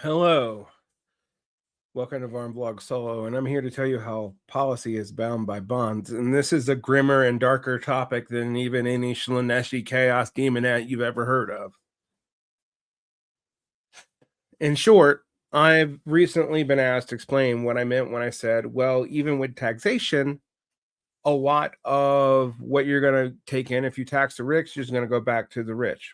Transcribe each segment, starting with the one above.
Hello, welcome to Varn Blog Solo, and I'm here to tell you how policy is bound by bonds. And this is a grimmer and darker topic than even any Shleneshi chaos demonette you've ever heard of. In short, I've recently been asked to explain what I meant when I said, well, even with taxation, a lot of what you're going to take in, if you tax the rich, is going to go back to the rich.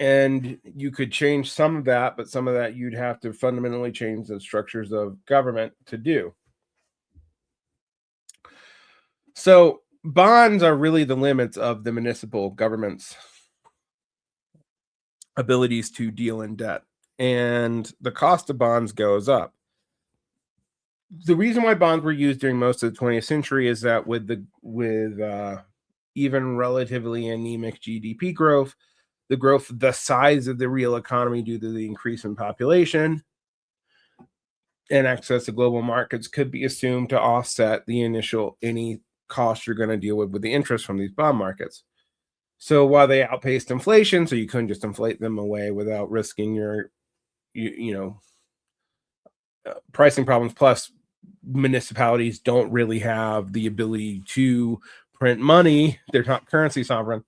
And you could change some of that, but some of that you'd have to fundamentally change the structures of government to do. So bonds are really the limits of the municipal government's abilities to deal in debt, and the cost of bonds goes up. The reason why bonds were used during most of the 20th century is that with even relatively anemic GDP growth, the size of the real economy due to the increase in population and access to global markets could be assumed to offset any cost you're going to deal with the interest from these bond markets. So while they outpaced inflation, so you couldn't just inflate them away without risking your pricing problems. Plus, municipalities don't really have the ability to print money; they're not currency sovereign.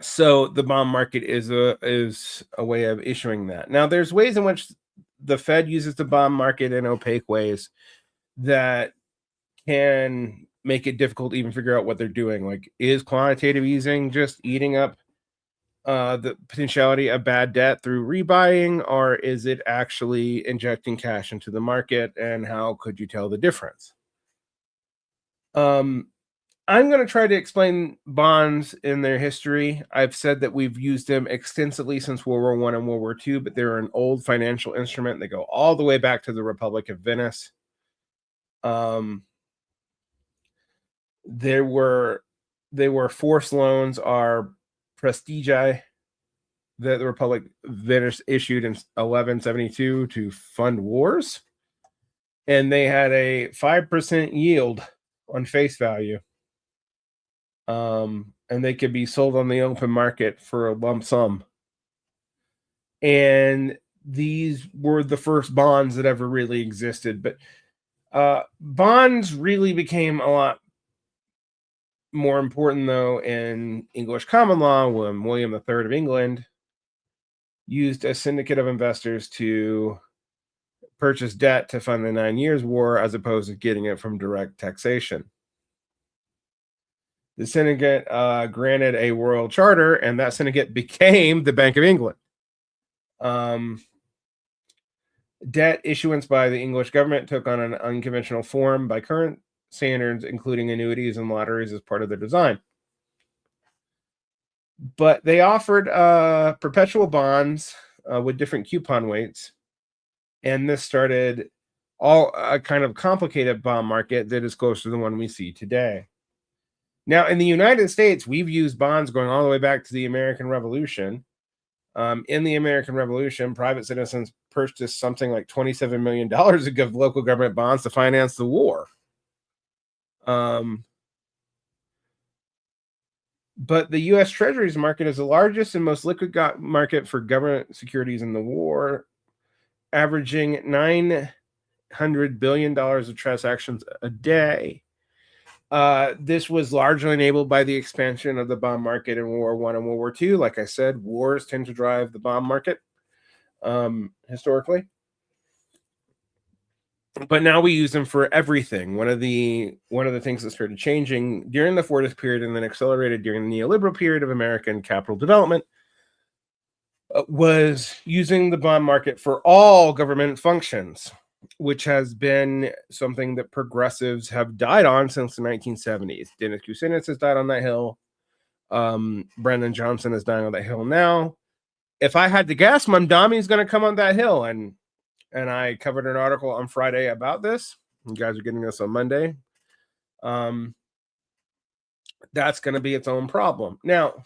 So the bond market is a way of issuing that. Now, there's ways in which the Fed uses the bond market in opaque ways that can make it difficult to even figure out what they're doing. Like, is quantitative easing just eating up the potentiality of bad debt through rebuying, or is it actually injecting cash into the market? And how could you tell the difference? I'm going to try to explain bonds in their history. I've said that we've used them extensively since World War I and World War II, but they're an old financial instrument. They go all the way back to the Republic of Venice. They were forced loans, are prestigii that the Republic of Venice issued in 1172 to fund wars, and they had a 5% yield on face value. And they could be sold on the open market for a lump sum. And these were the first bonds that ever really existed. But bonds really became a lot more important, though, in English common law when William III of England used a syndicate of investors to purchase debt to fund the 9 Years' War, as opposed to getting it from direct taxation. The syndicate granted a royal charter, and that syndicate became the Bank of England. Debt issuance by the English government took on an unconventional form by current standards, including annuities and lotteries as part of their design. But they offered perpetual bonds with different coupon weights, and this started a kind of complicated bond market that is close to the one we see today. Now, in the United States, we've used bonds going all the way back to the American Revolution. In the American Revolution, private citizens purchased something like $27 million of local government bonds to finance the war. But the U.S. Treasuries market is the largest and most liquid market for government securities in the war, averaging $900 billion of transactions a day. This was largely enabled by the expansion of the bond market in World War I and World War II. Like I said, wars tend to drive the bond market historically. But now we use them for everything. One of the things that started changing during the Fordist period and then accelerated during the neoliberal period of American capital development was using the bond market for all government functions, which has been something that progressives have died on since the 1970s. Dennis Kucinich has died on that hill. Brendan Johnson is dying on that hill now. If I had to guess, Mamdani is going to come on that hill, and I covered an article on Friday about this. You guys are getting this on Monday. That's going to be its own problem. Now, if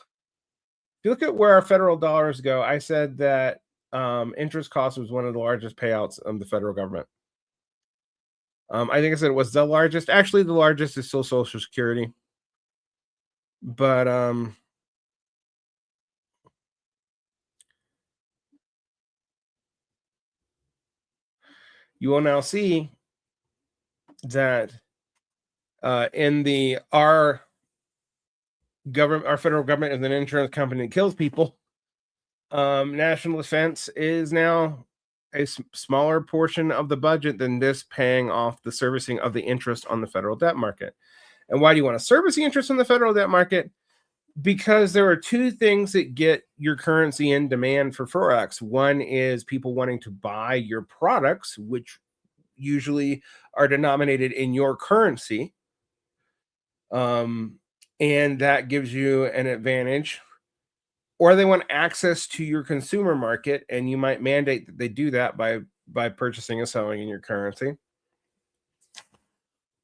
you look at where our federal dollars go, I said that interest cost was one of the largest payouts of the federal government. I think I said it was the largest. Actually, the largest is still Social Security. But you will now see that our federal government is an insurance company that kills people. National defense is now a smaller portion of the budget than this, paying off the servicing of the interest on the federal debt market. And why do you want to service the interest on the federal debt market? Because there are two things that get your currency in demand for Forex. One is people wanting to buy your products, which usually are denominated in your currency. And that gives you an advantage. Or they want access to your consumer market, and you might mandate that they do that by purchasing and selling in your currency.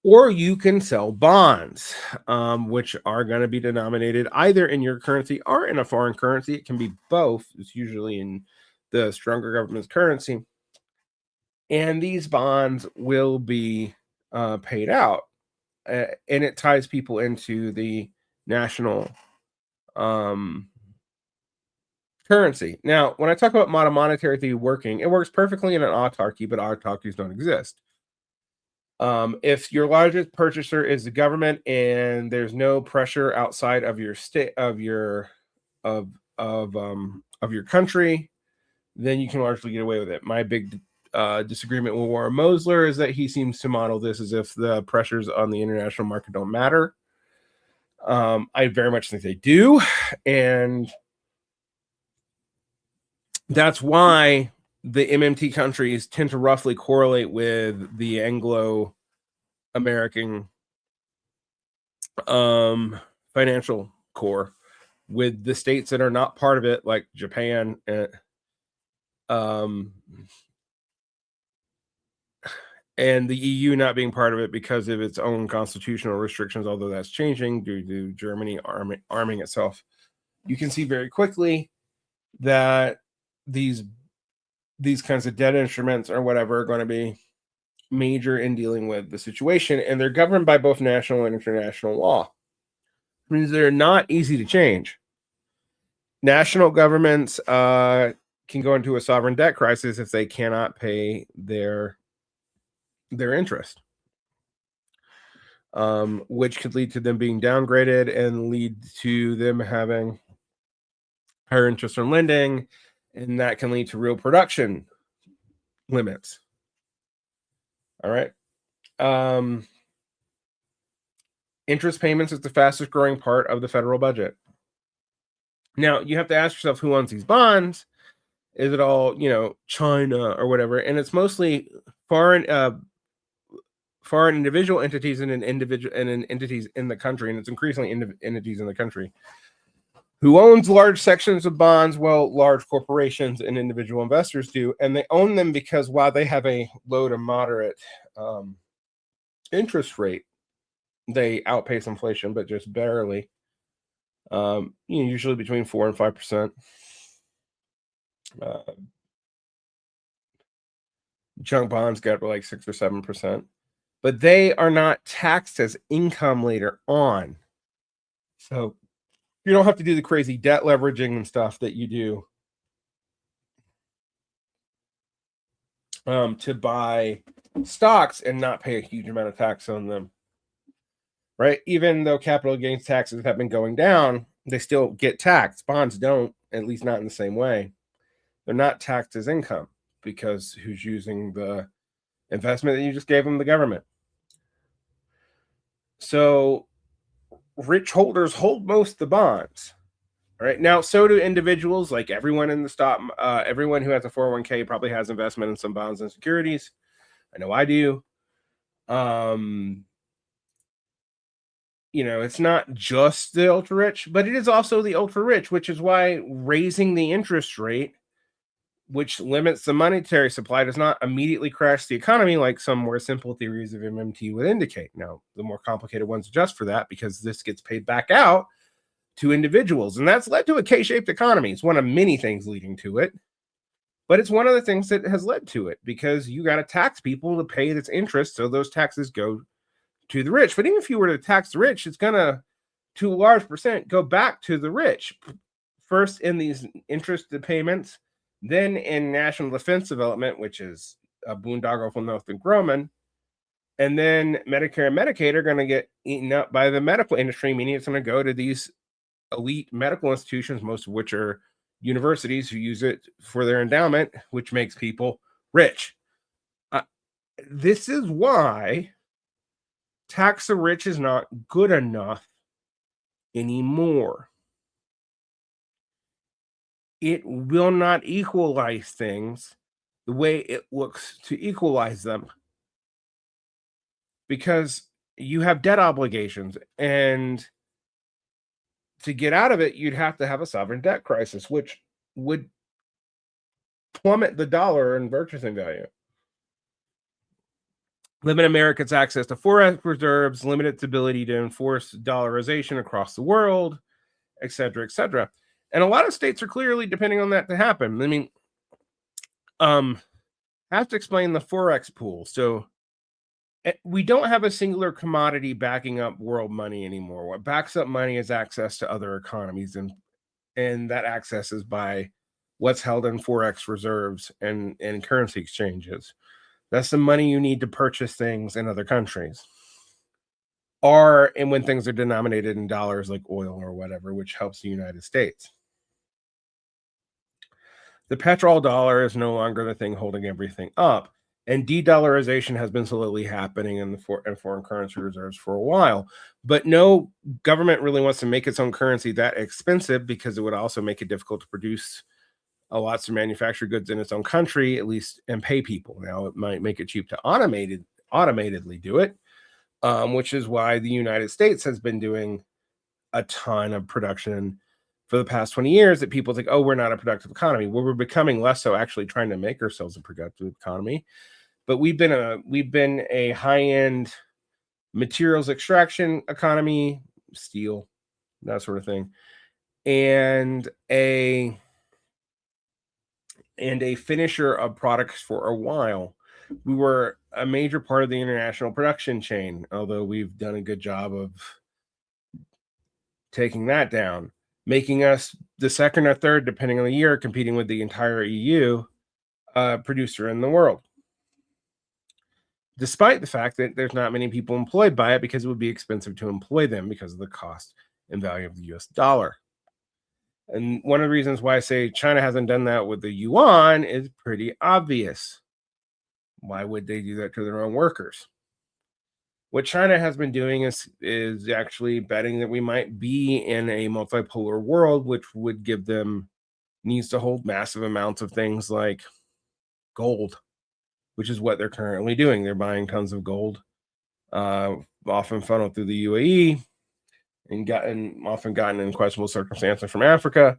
Or you can sell bonds, which are going to be denominated either in your currency or in a foreign currency. It can be both. It's usually in the stronger government's currency. And these bonds will be paid out. And it ties people into the national currency. Now, when I talk about modern monetary theory working, it works perfectly in an autarky, but autarkies don't exist. If your largest purchaser is the government and there's no pressure outside of your state of your country, then you can largely get away with it. My big disagreement with Warren Mosler is that he seems to model this as if the pressures on the international market don't matter. I very much think they do, and that's why the MMT countries tend to roughly correlate with the Anglo-American financial core, with the states that are not part of it, like Japan, and the EU not being part of it because of its own constitutional restrictions, although that's changing due to Germany arming itself. You can see very quickly that these kinds of debt instruments or whatever are going to be major in dealing with the situation, and they're governed by both national and international law. It means they're not easy to change. National governments can go into a sovereign debt crisis if they cannot pay their interest, which could lead to them being downgraded and lead to them having higher interest on lending, and that can lead to real production limits. All right. Interest payments is the fastest growing part of the federal budget. Now, you have to ask yourself, who owns these bonds? Is it all, China or whatever? And it's mostly foreign individual entities and entities in the country, and it's increasingly entities in the country. Who owns large sections of bonds? Well, large corporations and individual investors do, and they own them because while they have a low to moderate interest rate, they outpace inflation, but just barely. Usually between 4 and 5%. Junk bonds get like 6 or 7%, but they are not taxed as income later on. So you don't have to do the crazy debt leveraging and stuff that you do to buy stocks and not pay a huge amount of tax on them. Right? Even though capital gains taxes have been going down, they still get taxed. Bonds don't, at least not in the same way. They're not taxed as income because who's using the investment that you just gave them? The government. So rich holders hold most of the bonds. All right. Now, so do individuals, like everyone in the stock, everyone who has a 401k probably has investment in some bonds and securities. I know I do. It's not just the ultra rich, but it is also the ultra rich, which is why raising the interest rate, which limits the monetary supply, does not immediately crash the economy like some more simple theories of MMT would indicate. Now, the more complicated ones adjust for that because this gets paid back out to individuals, and that's led to a K-shaped economy. It's one of many things leading to it, but it's one of the things that has led to it because you got to tax people to pay this interest, so those taxes go to the rich. But even if you were to tax the rich, it's gonna, to a large percent, go back to the rich. First in these interest payments, then in national defense development, which is a boondoggle from Northrop Grumman. And then Medicare and Medicaid are going to get eaten up by the medical industry, meaning it's going to go to these elite medical institutions, most of which are universities who use it for their endowment, which makes people rich. This is why tax the rich is not good enough anymore. It will not equalize things the way it looks to equalize them, because you have debt obligations, and to get out of it, you'd have to have a sovereign debt crisis, which would plummet the dollar in purchasing value. Limit America's access to forex reserves, limit its ability to enforce dollarization across the world, et cetera, et cetera. And a lot of states are clearly depending on that to happen. I mean, I have to explain the forex pool. So we don't have a singular commodity backing up world money anymore. What backs up money is access to other economies, and that access is by what's held in forex reserves and currency exchanges. That's the money you need to purchase things in other countries, and when things are denominated in dollars like oil or whatever, which helps the United States. The petrodollar is no longer the thing holding everything up, and de-dollarization has been slowly happening in foreign currency reserves for a while. But no government really wants to make its own currency that expensive, because it would also make it difficult to produce lots of manufactured goods in its own country, at least, and pay people. Now, it might make it cheap to automatedly do it, which is why the United States has been doing a ton of production for the past 20 years that people think, oh, we're not a productive economy. Well, we're becoming less so, actually trying to make ourselves a productive economy. But we've been a high-end materials extraction economy, steel, that sort of thing, and a finisher of products for a while. We were a major part of the international production chain, although we've done a good job of taking that down, making us the second or third, depending on the year, competing with the entire EU producer in the world, despite the fact that there's not many people employed by it, because it would be expensive to employ them because of the cost and value of the US dollar. And one of the reasons why I say China hasn't done that with the yuan is pretty obvious. Why would they do that to their own workers? What China has been doing is actually betting that we might be in a multipolar world, which would give them needs to hold massive amounts of things like gold, which is what they're currently doing. They're buying tons of gold, often funneled through the UAE, and often gotten in questionable circumstances from Africa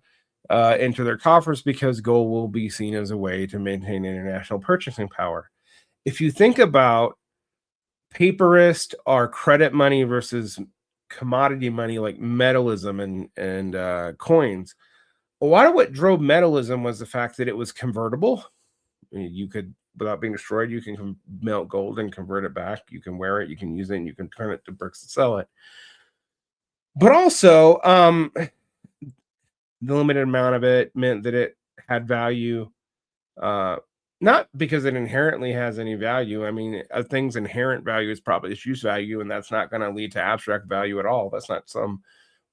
into their coffers, because gold will be seen as a way to maintain international purchasing power. If you think about paperist or credit money versus commodity money like metallism and coins, a lot of what drove metallism was the fact that it was convertible. You could, without being destroyed, you can melt gold and convert it back. You can wear it, you can use it, and you can turn it to bricks and sell it. But also, the limited amount of it meant that it had value, not because it inherently has any value. I mean, a thing's inherent value is probably its use value, and that's not going to lead to abstract value at all. That's not some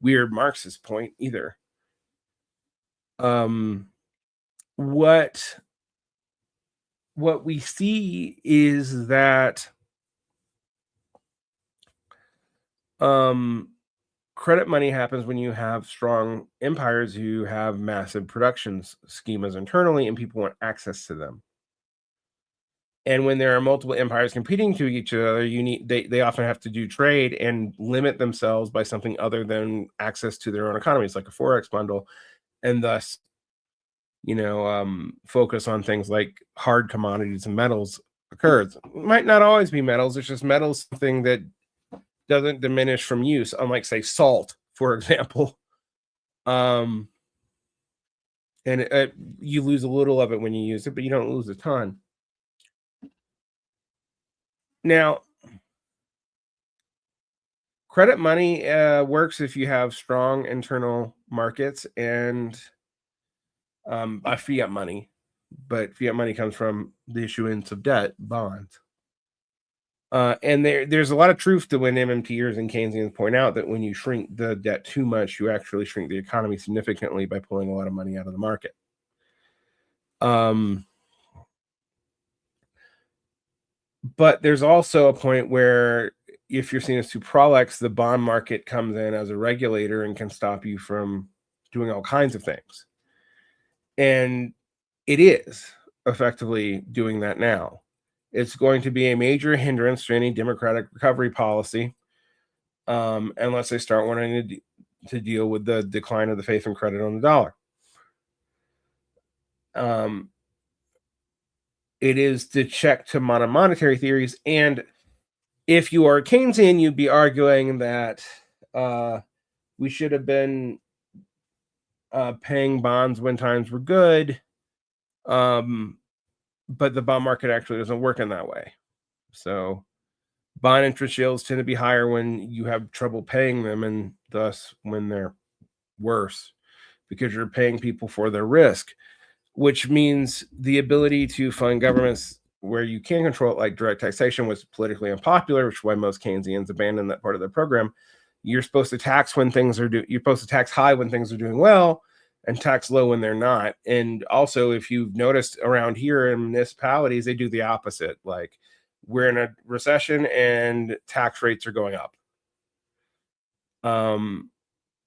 weird Marxist point either. What we see is that credit money happens when you have strong empires who have massive production schemas internally, and people want access to them. And when there are multiple empires competing to each other, they often have to do trade and limit themselves by something other than access to their own economies, like a forex bundle, and thus, focus on things like hard commodities and metals occurs. It might not always be metals. It's just metals, something that doesn't diminish from use, unlike, say, salt, for example. And you lose a little of it when you use it, but you don't lose a ton. Now, credit money works if you have strong internal markets and a fiat money. but fiat money comes from the issuance of debt, bonds. And there's a lot of truth to when MMTers and Keynesians point out that when you shrink the debt too much, you actually shrink the economy significantly by pulling a lot of money out of the market. But there's also a point where if you're seen as too prolix, the bond market comes in as a regulator and can stop you from doing all kinds of things. And it is effectively doing that now. It's going to be a major hindrance to any democratic recovery policy, unless they start wanting to deal with the decline of the faith and credit on the dollar. It is the check to monetary theories. And if you are Keynesian, you'd be arguing that we should have been paying bonds when times were good, but the bond market actually doesn't work in that way. So bond interest yields tend to be higher when you have trouble paying them, and thus when they're worse, because you're paying people for their risk, which means the ability to fund governments where you can control it, like direct taxation, was politically unpopular, which is why most Keynesians abandoned that part of their program. You're supposed to tax when things are you're supposed to tax high when things are doing well and tax low when they're not. And also, if you've noticed around here in municipalities, they do the opposite. Like, we're in a recession and tax rates are going up.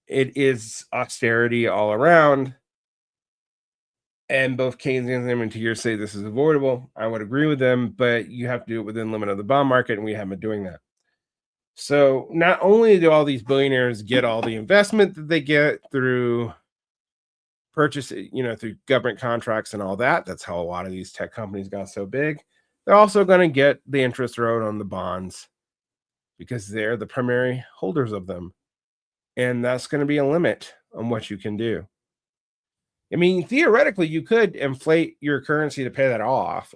It is austerity all around. And both Keynesians and MMTers say this is avoidable. I would agree with them, but you have to do it within the limit of the bond market, and we haven't been doing that. So not only do all these billionaires get all the investment that they get through purchase, through government contracts and all that, that's how a lot of these tech companies got so big. They're also going to get the interest rate on the bonds because they're the primary holders of them. And that's going to be a limit on what you can do. I mean, theoretically, you could inflate your currency to pay that off.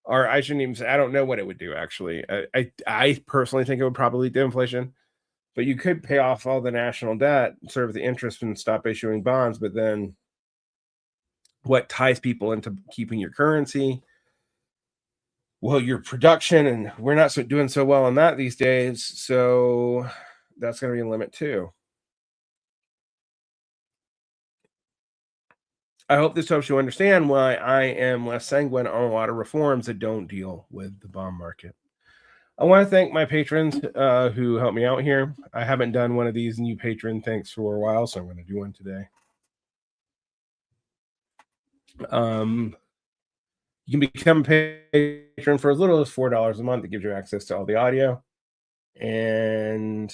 Or I shouldn't even say, I don't know what it would do, actually. I personally think it would probably lead to inflation. But you could pay off all the national debt, serve the interest, and stop issuing bonds. But then what ties people into keeping your currency? Well, your production, and we're not doing so well on that these days. So that's going to be a limit too. I hope this helps you understand why I am less sanguine on a lot of reforms that don't deal with the bond market. I want to thank my patrons who helped me out here. I haven't done one of these new patron thanks for a while, so I'm going to do one today. You can become a patron for as little as $4 a month. It gives you access to all the audio. And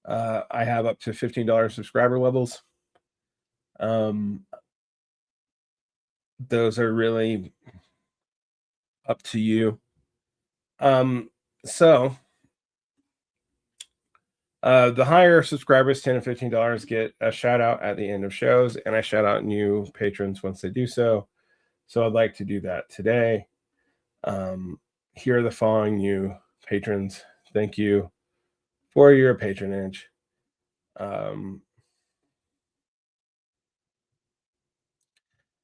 I have up to $15 subscriber levels. Those are really up to you. So the higher subscribers, $10 and $15, get a shout out at the end of shows, and I shout out new patrons once they do so. So I'd like to do that today. Here are the following new patrons. Thank you for your patronage.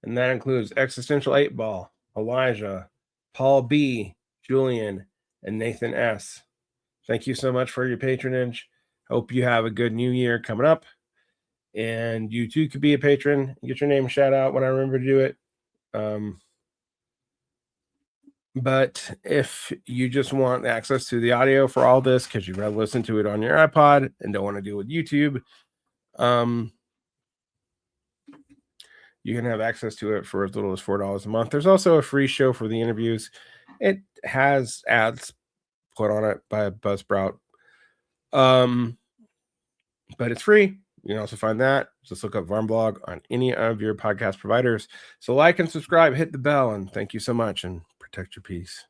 And that includes Existential 8 Ball, Elijah, Paul B, Julian, and Nathan S. Thank you so much for your patronage. Hope you have a good new year coming up. And you too could be a patron. Get your name shout out when I remember to do it. But if you just want access to the audio for all this because you'd rather listen to it on your iPod and don't want to deal with YouTube, you can have access to it for as little as $4 a month. There's also a free show for the interviews. It has ads put on it by Buzzsprout. But it's free. You can also find that. Just look up Varn Blog on any of your podcast providers. So like and subscribe, hit the bell, and thank you so much, and protect your peace.